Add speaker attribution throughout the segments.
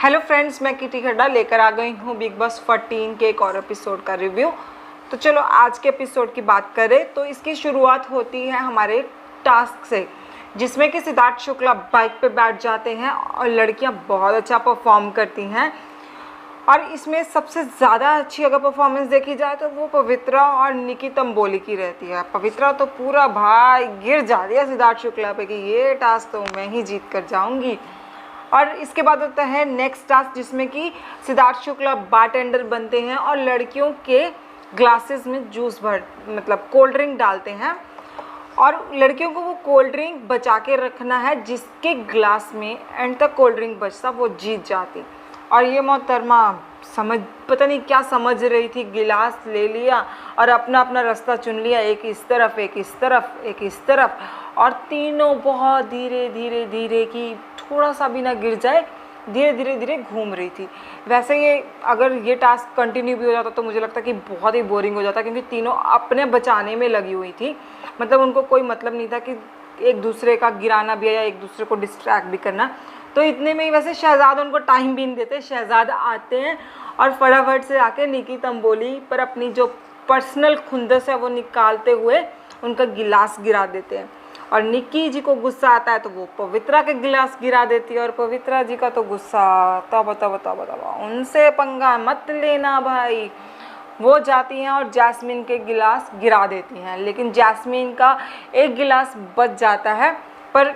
Speaker 1: Hello friends, मैं kitty खड्डा लेकर आ गई हूँ बिग बॉस 14 के एक और एपिसोड का रिव्यू। तो चलो आज के एपिसोड की बात करें तो इसकी शुरुआत होती है हमारे टास्क से, जिसमें कि सिद्धार्थ शुक्ला बाइक पे बैठ जाते हैं और लड़कियां बहुत अच्छा परफॉर्म करती हैं। और इसमें सबसे ज़्यादा अच्छी अगर परफॉर्मेंस देखी जाए तो वो पवित्रा और निकी तंबोली की रहती है। पवित्रा तो पूरा भाई गिर जाती है सिद्धार्थ शुक्ला पे कि ये टास्क तो मैं ही जीत कर जाऊँगी। और इसके बाद होता है नेक्स्ट टास्क, जिसमें कि सिद्धार्थ शुक्ला बारटेंडर बनते हैं और लड़कियों के ग्लासेस में जूस मतलब कोल्ड ड्रिंक डालते हैं और लड़कियों को वो कोल्ड ड्रिंक बचा के रखना है, जिसके ग्लास में एंड तक कोल्ड ड्रिंक बचता वो जीत जाती। और ये मोहतरमा पता नहीं क्या समझ रही थी, गिलास ले लिया और अपना अपना रास्ता चुन लिया, एक इस तरफ एक इस तरफ एक इस तरफ, और तीनों बहुत धीरे धीरे धीरे की थोड़ा सा भी ना गिर जाए धीरे धीरे धीरे घूम रही थी। वैसे ये अगर ये टास्क कंटिन्यू भी हो जाता तो मुझे लगता कि बहुत ही बोरिंग हो जाता, क्योंकि तीनों अपने बचाने में लगी हुई थी। मतलब उनको कोई मतलब नहीं था कि एक दूसरे का गिराना भी है या एक दूसरे को डिस्ट्रैक्ट भी करना। तो इतने में ही वैसे शहजाद उनको टाइम भी नहीं देते। शहजाद आते हैं और फटाफट से आके निकी तंबोली पर अपनी जो पर्सनल खुंदस है वो निकालते हुए उनका गिलास गिरा देते हैं। और निक्की जी को गुस्सा आता है तो वो पवित्रा के गिलास गिरा देती है। और पवित्रा जी का तो गुस्सा तब उनसे पंगा मत लेना भाई। वो जाती हैं और जैस्मीन के गिलास गिरा देती हैं, लेकिन जैस्मीन का एक गिलास बच जाता है, पर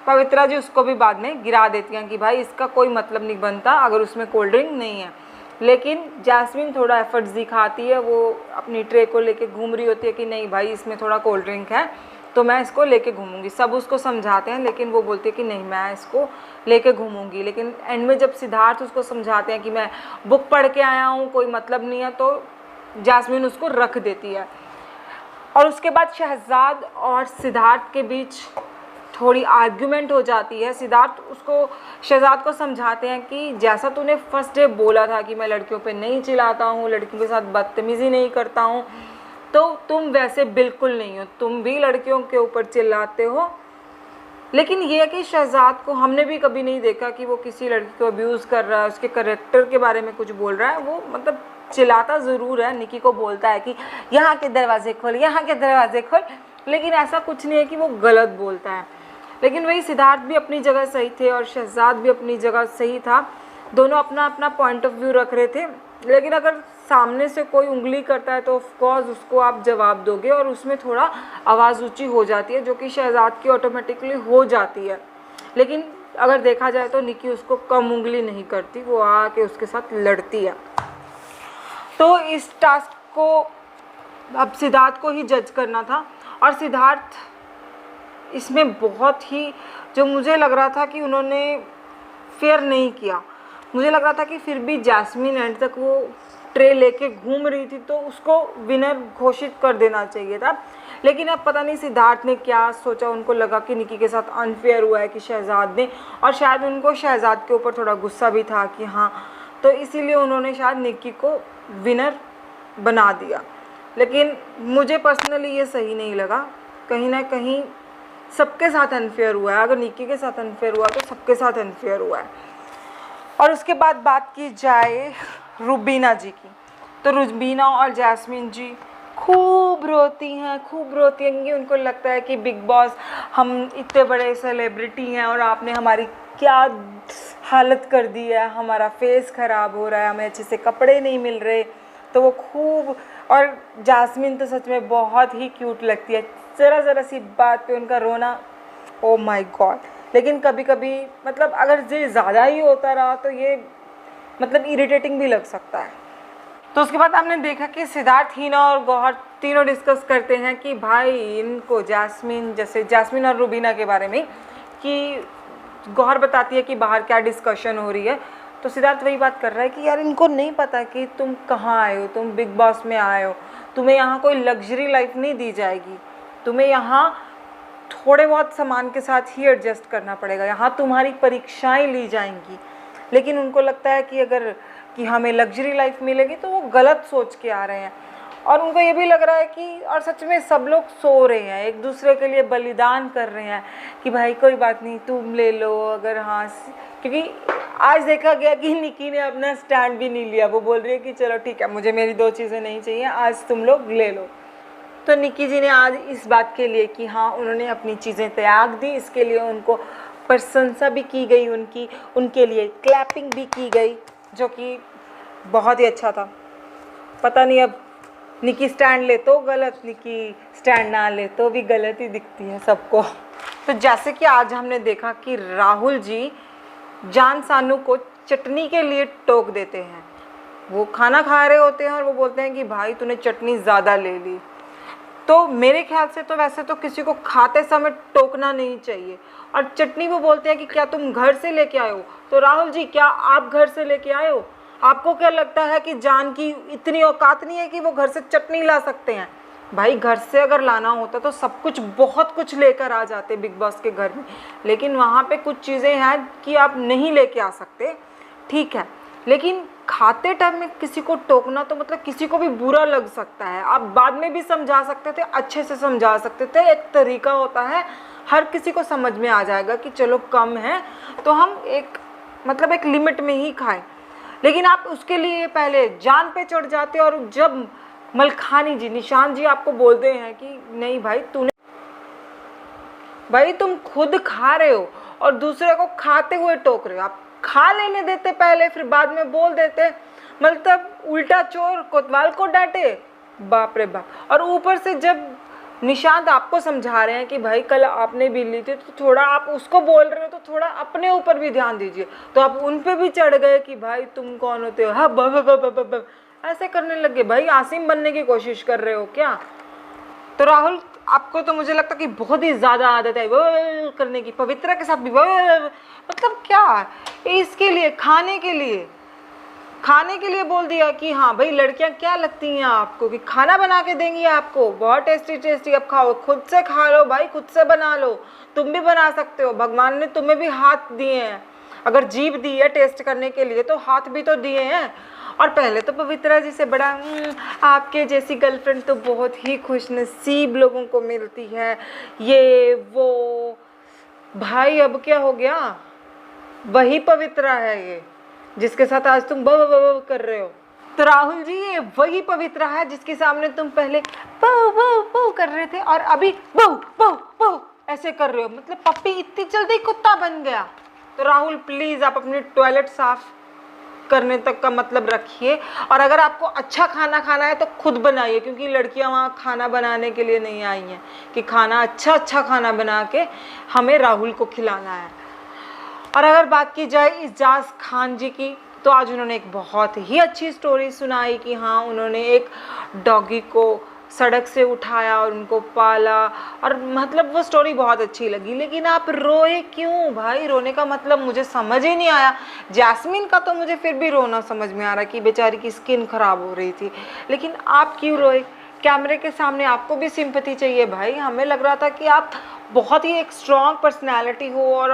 Speaker 1: पवित्रा जी उसको भी बाद में गिरा देती हैं कि भाई इसका कोई मतलब नहीं बनता अगर उसमें कोल्ड ड्रिंक नहीं है। लेकिन जैस्मीन थोड़ा एफर्ट्स दिखाती है, वो अपनी ट्रे को लेके घूम रही होती है कि नहीं भाई इसमें थोड़ा कोल्ड ड्रिंक है तो मैं इसको लेके घूमूंगी। सब उसको समझाते हैं लेकिन वो बोलती है कि नहीं मैं इसको लेके घूमूंगी। लेकिन एंड में जब सिद्धार्थ उसको समझाते हैं कि मैं बुक पढ़ के आया हूँ कोई मतलब नहीं है, तो जैस्मीन उसको रख देती है। और उसके बाद शहजाद और सिद्धार्थ के बीच थोड़ी आर्ग्यूमेंट हो जाती है। सिद्धार्थ उसको शहजाद को समझाते हैं कि जैसा तूने फर्स्ट डे बोला था कि मैं लड़कियों पे नहीं चिल्लाता हूँ, लड़कियों के साथ बदतमीज़ी नहीं करता हूँ, तो तुम वैसे बिल्कुल नहीं हो, तुम भी लड़कियों के ऊपर चिल्लाते हो। लेकिन ये है कि शहजाद को हमने भी कभी नहीं देखा कि वो किसी लड़की को अब्यूज़ कर रहा है, उसके कैरेक्टर के बारे में कुछ बोल रहा है। वो मतलब चिल्लाता ज़रूर है, निकी को बोलता है कि यहाँ के दरवाजे खोल, यहाँ के दरवाजे खोल, लेकिन ऐसा कुछ नहीं है कि वो गलत बोलता है। लेकिन वही सिद्धार्थ भी अपनी जगह सही थे और शहजाद भी अपनी जगह सही था। दोनों अपना अपना पॉइंट ऑफ व्यू रख रहे थे। लेकिन अगर सामने से कोई उंगली करता है तो ऑफकोर्स उसको आप जवाब दोगे और उसमें थोड़ा आवाज़ ऊंची हो जाती है, जो कि शहजाद की ऑटोमेटिकली हो जाती है। लेकिन अगर देखा जाए तो निकी उसको कम उंगली नहीं करती, वो आके उसके साथ लड़ती है। तो इस टास्क को अब सिद्धार्थ को ही जज करना था और सिद्धार्थ इसमें बहुत ही, जो मुझे लग रहा था कि उन्होंने फेयर नहीं किया। मुझे लग रहा था कि फिर भी जैस्मीन एंड तक वो ट्रे लेके घूम रही थी तो उसको विनर घोषित कर देना चाहिए था। लेकिन अब पता नहीं सिद्धार्थ ने क्या सोचा, उनको लगा कि निकी के साथ अनफेयर हुआ है कि शहजाद ने, और शायद उनको शहजाद के ऊपर थोड़ा गुस्सा भी था कि हाँ, तो इसीलिए उन्होंने शायद निकी को विनर बना दिया। लेकिन मुझे पर्सनली ये सही नहीं लगा। कहीं ना कहीं सबके साथ अनफेयर हुआ है। अगर निकी के साथ अनफेयर हुआ तो सबके साथ अनफेयर हुआ है। और उसके बाद बात की जाए रुबीना जी की, तो रुबीना और जैस्मीन जी खूब रोती हैं। उनको लगता है कि बिग बॉस हम इतने बड़े सेलिब्रिटी हैं और आपने हमारी क्या हालत कर दी है, हमारा फेस ख़राब हो रहा है, हमें अच्छे से कपड़े नहीं मिल रहे। तो वो खूब, और जैस्मीन तो सच में बहुत ही क्यूट लगती है। ज़रा सी बात पे उनका रोना, ओ माय गॉड। लेकिन कभी कभी मतलब अगर ये ज़्यादा ही होता रहा तो ये मतलब इरिटेटिंग भी लग सकता है। तो उसके बाद हमने देखा कि सिद्धार्थ, हीना और गौहर तीनों डिस्कस करते हैं कि भाई इनको जैस्मीन और रुबीना के बारे में, कि गौहर बताती है कि बाहर क्या डिस्कशन हो रही है। तो सिद्धार्थ वही बात कर रहा है कि यार इनको नहीं पता कि तुम कहाँ आए हो, तुम बिग बॉस में आए हो, तुम्हें यहाँ कोई लग्जरी लाइफ नहीं दी जाएगी, तुम्हें यहाँ थोड़े बहुत सामान के साथ ही एडजस्ट करना पड़ेगा, यहाँ तुम्हारी परीक्षाएं ली जाएंगी। लेकिन उनको लगता है कि हमें लग्जरी लाइफ मिलेगी, तो वो गलत सोच के आ रहे हैं। और उनको ये भी लग रहा है कि, और सच में सब लोग सो रहे हैं, एक दूसरे के लिए बलिदान कर रहे हैं कि भाई कोई बात नहीं तुम ले लो, अगर हाँ क्योंकि आज देखा गया कि निकी ने अपना स्टैंड भी नहीं लिया। वो बोल रही है कि चलो ठीक है, मुझे मेरी 2 चीज़ें नहीं चाहिए, आज तुम लोग ले लो। तो निकी जी ने आज इस बात के लिए कि हाँ उन्होंने अपनी चीज़ें त्याग दी, इसके लिए उनको प्रशंसा भी की गई, उनके लिए क्लैपिंग भी की गई, जो कि बहुत ही अच्छा था। पता नहीं अब निकी स्टैंड ले तो गलत, निकी स्टैंड ना ले तो भी गलत ही दिखती है सबको। तो जैसे कि आज हमने देखा कि राहुल जी जान सानू को चटनी के लिए टोक देते हैं। वो खाना खा रहे होते हैं और वो बोलते हैं कि भाई तूने चटनी ज़्यादा ले ली। तो मेरे ख्याल से तो वैसे तो किसी को खाते समय टोकना नहीं चाहिए। और चटनी वो बोलते हैं कि क्या तुम घर से लेके आए हो? तो राहुल जी क्या आप घर से लेके आए हो? आपको क्या लगता है कि जान की इतनी औकात नहीं है कि वो घर से चटनी ला सकते हैं? भाई घर से अगर लाना होता तो सब कुछ बहुत कुछ लेकर आ जाते बिग बॉस के घर में, लेकिन वहाँ पे कुछ चीज़ें हैं कि आप नहीं लेके आ सकते, ठीक है। लेकिन खाते टाइम में किसी को टोकना तो मतलब किसी को भी बुरा लग सकता है। आप बाद में भी समझा सकते थे, अच्छे से समझा सकते थे, एक तरीका होता है, हर किसी को समझ में आ जाएगा कि चलो कम है तो हम एक लिमिट में ही खाएं। लेकिन आप उसके लिए पहले जान पे चढ़ जाते और जब मलखानी जी, निशांत जी आपको बोलते हैं कि नहीं भाई तुम खुद खा रहे हो और दूसरे को खाते हुए टोक रहे हो, आप खा लेने देते पहले, फिर बाद में बोल देते, मतलब उल्टा चोर कोतवाल को डांटे, बाप रे बाप। और ऊपर से जब निशांत आपको समझा रहे हैं कि भाई कल आपने भी ली थी, तो थोड़ा आप उसको बोल रहे हो तो थोड़ा अपने ऊपर भी ध्यान दीजिए। तो आप उन पे भी चढ़ गए कि भाई तुम कौन होते हो, हाँ ब ऐसे करने लगे। भाई आसिम बनने की कोशिश कर रहे हो क्या? तो राहुल आपको तो मुझे लगता कि बहुत ही ज़्यादा आदत है वो करने की, पवित्रा के साथ भी मतलब क्या इसके लिए खाने के लिए बोल दिया कि हाँ भाई लड़कियां क्या लगती हैं आपको कि खाना बना के देंगी आपको, बहुत टेस्टी टेस्टी, अब खाओ, खुद से खा लो भाई, खुद से बना लो, तुम भी बना सकते हो, भगवान ने तुम्हें भी हाथ दिए हैं, अगर जीभ दी है टेस्ट करने के लिए तो हाथ भी तो दिए हैं। और पहले तो पवित्रा जी से बड़ा आपके जैसी गर्लफ्रेंड तो बहुत ही खुशनसीब लोगों को मिलती है, ये वो। भाई अब क्या हो गया? वही पवित्रा है ये जिसके साथ आज तुम ब कर रहे हो। तो राहुल जी ये वही पवित्रा है जिसके सामने तुम पहले ब कर रहे थे और अभी ब ऐसे कर रहे हो, मतलब पप्पी इतनी जल्दी कुत्ता बन गया। तो राहुल प्लीज आप अपनी टॉयलेट साफ करने तक का मतलब रखिए, और अगर आपको अच्छा खाना खाना है तो खुद बनाइए, क्योंकि लड़कियां वहाँ खाना बनाने के लिए नहीं आई हैं कि खाना अच्छा खाना बना के हमें राहुल को खिलाना है। और अगर बात की जाए इजाज़ खान जी की, तो आज उन्होंने एक बहुत ही अच्छी स्टोरी सुनाई कि हाँ उन्होंने एक डॉगी को सड़क से उठाया और उनको पाला, और मतलब वो स्टोरी बहुत अच्छी लगी। लेकिन आप रोए क्यों भाई? रोने का मतलब मुझे समझ ही नहीं आया। जैस्मिन का तो मुझे फिर भी रोना समझ में आ रहा कि बेचारी की स्किन खराब हो रही थी, लेकिन आप क्यों रोए? कैमरे के सामने आपको भी सिंपैथी चाहिए भाई। हमें लग रहा था कि आप बहुत ही एक स्ट्रॉन्ग पर्सनैलिटी हो और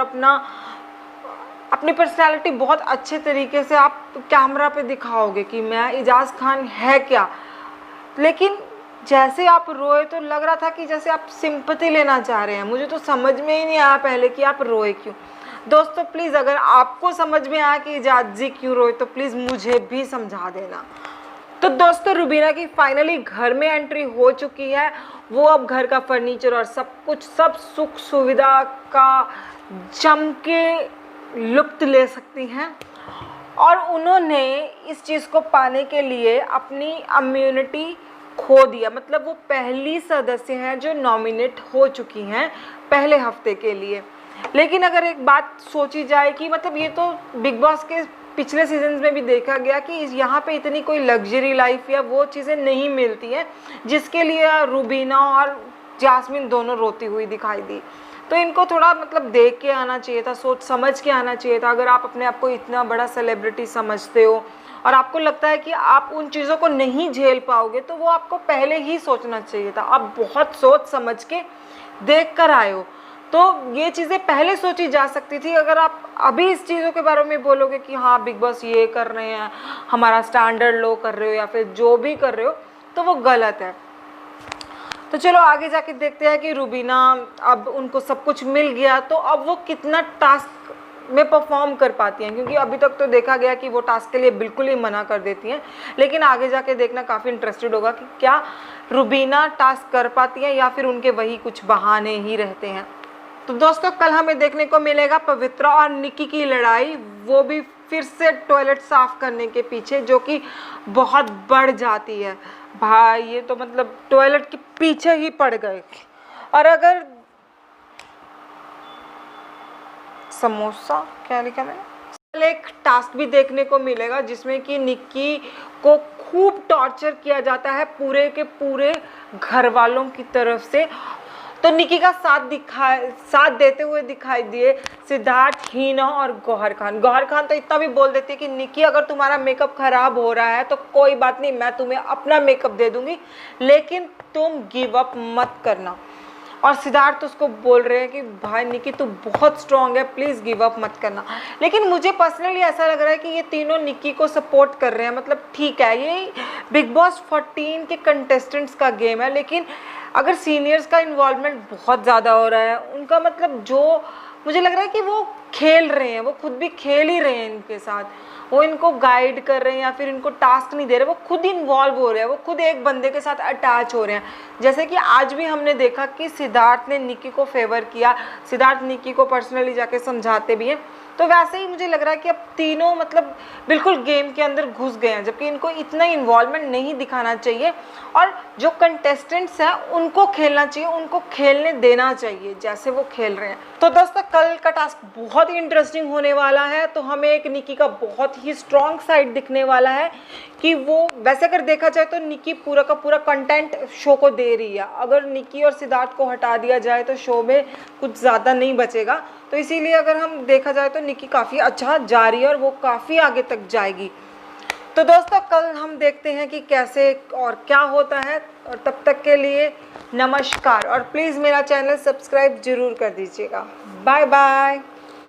Speaker 1: अपनी पर्सनैलिटी बहुत अच्छे तरीके से आप कैमरा पे दिखाओगे कि मैं इजाज़ खान है क्या, लेकिन जैसे आप रोए तो लग रहा था कि जैसे आप सिंपैथी लेना चाह रहे हैं। मुझे तो समझ में ही नहीं आया पहले कि आप रोए क्यों। दोस्तों प्लीज़ अगर आपको समझ में आया कि इजाज़ जी क्यों रोए तो प्लीज़ मुझे भी समझा देना। तो दोस्तों रुबीना की फाइनली घर में एंट्री हो चुकी है। वो अब घर का फर्नीचर और सब कुछ, सब सुख सुविधा का जम के लुत्फ़ ले सकती हैं, और उन्होंने इस चीज़ को पाने के लिए अपनी इम्यूनिटी खो दिया। मतलब वो पहली सदस्य हैं जो नॉमिनेट हो चुकी हैं पहले हफ्ते के लिए। लेकिन अगर एक बात सोची जाए कि मतलब ये तो बिग बॉस के पिछले सीजन्स में भी देखा गया कि यहाँ पे इतनी कोई लग्जरी लाइफ या वो चीज़ें नहीं मिलती हैं जिसके लिए रुबीना और जैस्मिन दोनों रोती हुई दिखाई दी। तो इनको थोड़ा मतलब देख के आना चाहिए था, सोच समझ के आना चाहिए था। अगर आप अपने आप को इतना बड़ा सेलिब्रिटी समझते हो और आपको लगता है कि आप उन चीज़ों को नहीं झेल पाओगे तो वो आपको पहले ही सोचना चाहिए था। आप बहुत सोच समझ के देख कर आए हो, तो ये चीज़ें पहले सोची जा सकती थी। अगर आप अभी इस चीज़ों के बारे में बोलोगे कि हाँ बिग बॉस ये कर रहे हैं, हमारा स्टैंडर्ड लो कर रहे हो या फिर जो भी कर रहे हो, तो वो गलत है। तो चलो आगे जाके देखते हैं कि रुबीना अब उनको सब कुछ मिल गया तो अब वो कितना टास्क में परफॉर्म कर पाती हैं, क्योंकि अभी तक तो देखा गया कि वो टास्क के लिए बिल्कुल ही मना कर देती हैं। लेकिन आगे जाके देखना काफ़ी इंटरेस्टेड होगा कि क्या रुबीना टास्क कर पाती हैं या फिर उनके वही कुछ बहाने ही रहते हैं। तो दोस्तों कल हमें देखने को मिलेगा पवित्रा और निक्की की लड़ाई, वो भी फिर से टॉयलेट साफ करने के पीछे, जो कि बहुत बढ़ जाती है। भाई ये तो मतलब टॉयलेट के पीछे ही पड़ गए। और अगर समोसा क्या लिखा मैंने, कल एक टास्क भी देखने को मिलेगा जिसमें कि निक्की को खूब टॉर्चर किया जाता है पूरे के पूरे घर वालों की तरफ से। तो निक्की का साथ देते हुए दिखाई दिए सिद्धार्थ, हीना और गौहर खान। गौहर खान तो इतना भी बोल देती है कि निक्की अगर तुम्हारा मेकअप खराब हो रहा है तो कोई बात नहीं, मैं तुम्हें अपना मेकअप दे दूंगी, लेकिन तुम गिव अप मत करना। और सिद्धार्थ उसको बोल रहे हैं कि भाई निक्की तू बहुत स्ट्रांग है, प्लीज़ गिव अप मत करना। लेकिन मुझे पर्सनली ऐसा लग रहा है कि ये तीनों निक्की को सपोर्ट कर रहे हैं। मतलब ठीक है, ये बिग बॉस 14 के कंटेस्टेंट्स का गेम है, लेकिन अगर सीनियर्स का इन्वॉल्वमेंट बहुत ज़्यादा हो रहा है, उनका मतलब जो मुझे लग रहा है कि वो खेल रहे हैं, वो खुद भी खेल ही रहे हैं इनके साथ, वो इनको गाइड कर रहे हैं या फिर इनको टास्क नहीं दे रहे, वो खुद इन्वॉल्व हो रहे हैं, वो खुद एक बंदे के साथ अटैच हो रहे हैं। जैसे कि आज भी हमने देखा कि सिद्धार्थ ने निक्की को फेवर किया, सिद्धार्थ निक्की को पर्सनली जाके समझाते भी हैं। तो वैसे ही मुझे लग रहा है कि अब तीनों मतलब बिल्कुल गेम के अंदर घुस गए हैं, जबकि इनको इतना इन्वॉल्वमेंट नहीं दिखाना चाहिए और जो कंटेस्टेंट्स हैं उनको खेलना चाहिए, उनको खेलने देना चाहिए जैसे वो खेल रहे हैं। तो दोस्तों कल का टास्क बहुत ही इंटरेस्टिंग होने वाला है। तो हमें एक निक्की का बहुत ही स्ट्रॉन्ग साइड दिखने वाला है कि वो वैसे अगर देखा जाए तो निक्की पूरा का पूरा कंटेंट शो को दे रही है। अगर निक्की और सिद्धार्थ को हटा दिया जाए तो शो में कुछ ज़्यादा नहीं बचेगा। तो इसीलिए अगर हम देखा जाए तो निक्की काफ़ी अच्छा जा रही है और वो काफ़ी आगे तक जाएगी। तो दोस्तों कल हम देखते हैं कि कैसे और क्या होता है, और तब तक के लिए नमस्कार, और प्लीज़ मेरा चैनल सब्सक्राइब ज़रूर कर दीजिएगा। Bye bye.